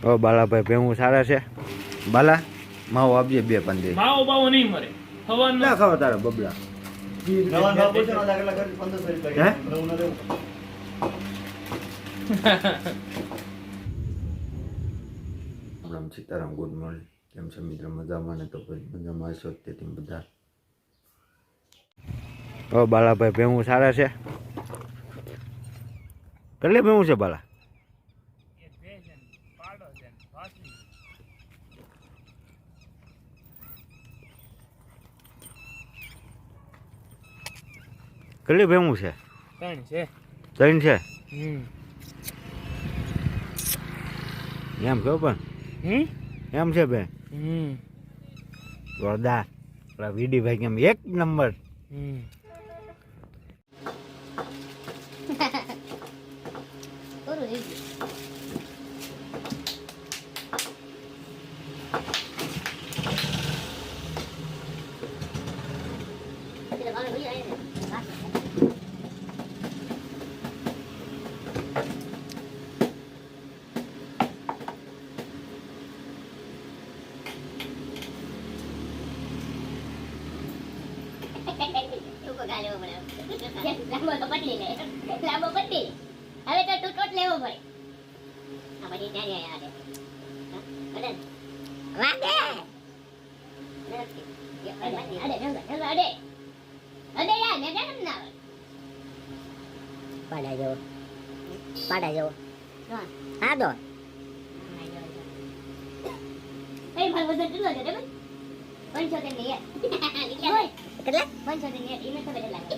ઓ બાલાભાઈ ભેહું સારા છે. બાલા માવો આપજે 2 15. માવો બાવો નહીં મરે. હવાનો ના ખાવ તારા બબલા. નવા નવા પૂછો ના લાગે લાગે 1500 રૂપિયા. હે? નવું ના દેવું. Ram Sitaram, good morning. કેમ છે મિત્ર? મજામાં ને? તો ભાઈ મજામાં હશો તેથી બધા. ઓ બાલાભાઈ ભેહું સારા છે. કેટલી ભેહું છે બાલા? કેટલી ભેહું છે? 3 છે. 3 છે. એમ કહો પણ એમ છે બે જોરદાર. પેલા વીડીભાઈ કેમ 1 નંબર. લાંબો તો પતલી ને લાંબો પતલી હવે તો ટૂટોટ લેવો પડે. આ બધી ત્યાં યાર અડે વાગે અડે યાર ને કેમ ના પાડા જેવો હા દો એ મારું વજન કેટલું છે રે ભાઈ 75 ની યાર કેટલા 75 ની યાર એને ખબર લાગે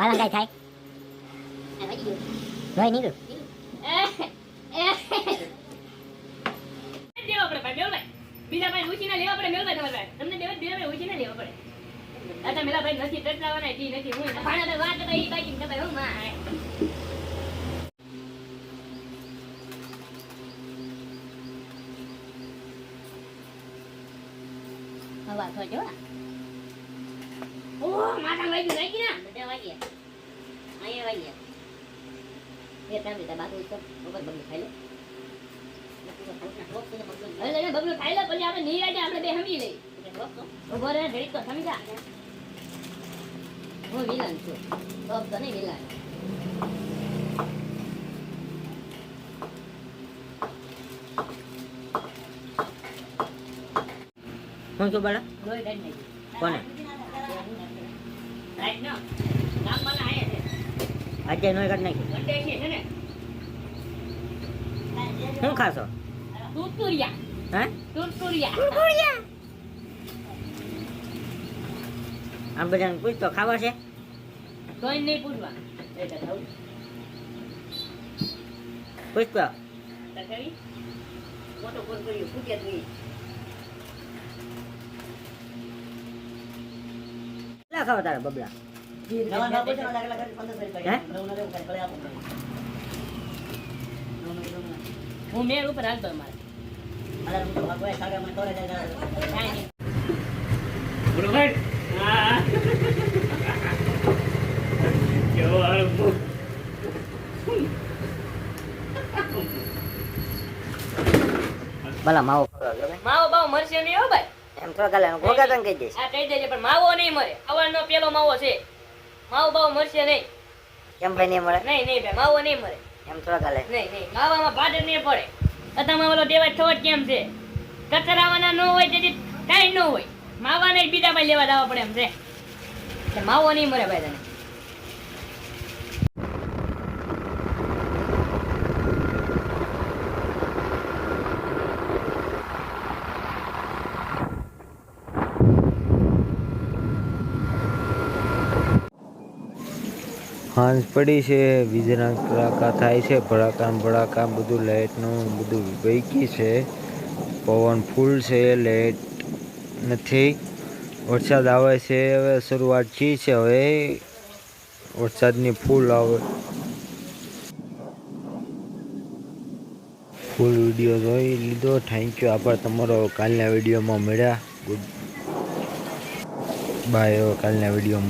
બાલા ગાય થાય રોય નીકળ દેવા પડે ભાઈ મેલભાઈ બીજા ભાઈ ઉછીના લેવા પડે મેલભાઈ તમારે તમને દેવા ભાઈ ઉછીના લેવા પડે આતા મેલા ભાઈ નથી ટટલાવાના જી નથી હું ભાણા વાત કરતા ઈ બાકી ને ભાઈ હું માં હવા થોજો ઓ માથા વાગી ના બધા વાગ્યા આયા વાગ્યા એ ટાઈમ તા બાકી તો ઉપર બગલું ખાઈ લે અરે બગલું ખાઈ લે પછી આપણે નીરાજે આપણે બે હમી લઈ ઉભો રહે ઘડીક તો સમજા હું વિલન છું તો નહીં વિલન કોણ છો બાલા લોહી કાઢી નાખી કોને રાઈટ નો નામ મને આયા છે આજે નોય કાઢ નાખી વંડે છે ને શું ખાશો ટુટુરિયા હે ટુટુરિયા આમ બધાને પૂછતો ખાવા છે કોઈ નહીં પૂછવા એટલે થવું પૂછતો તકરી મોટો ફોન કર્યો પૂછે તું કેટલા ખાવા તારા બબલા નવા નવા પૂછો ના લાગે લાગે 1500 રૂપિયા. હે? નવું ના દેવું કાંઈ આપો. હું મેળ ઉપર હાલતો મારે અરે હું તો ભાગવાય સાગર મને તોરે જાય કાંઈ નહીં બોલો ભાઈ હા કેવો આરંભ ભલા માવો માવો બાવો મરશે નહીં હો ભાઈ એમ થોડા કાલે ગોગા તને કહી દઈશ આ કહી દેજે પણ માવો નહીં મરે અવારનો પેલો માવો છે માવો બાવો મરશે નહીં કેમ ભાઈ નહીં મળે નહીં નહીં ભાઈ માવો નહીં મરે એમ થોડા કાલે નહીં નહીં માવામાં ભાડર નહીં પડે તમારે ઓલો દેવા ઠોટ કેમ છે કચરાવાના ન હોય તેથી કાંઈ ન હોય માવાને બીજા ભાઈ લેવા જવા પડે એમ છે એટલે માવો નહીં મરે ભાઈ તને સાંજ પડી છે, વીજના કડાકા થાય છે, ભડાકા બધું લાઇટનું બધું વૈકી છે, પવન ફૂલ છે, લાઇટ નથી, વરસાદ આવે છે, હવે શરૂઆત થઈ છે, હવે વરસાદની ફૂલ આવે. ફૂલ વિડીયો જોઈ લીધો. થેન્ક યુ, આભાર તમારો. કાલના વિડીયોમાં મળ્યા. Good bye. કાલના વિડીયોમાં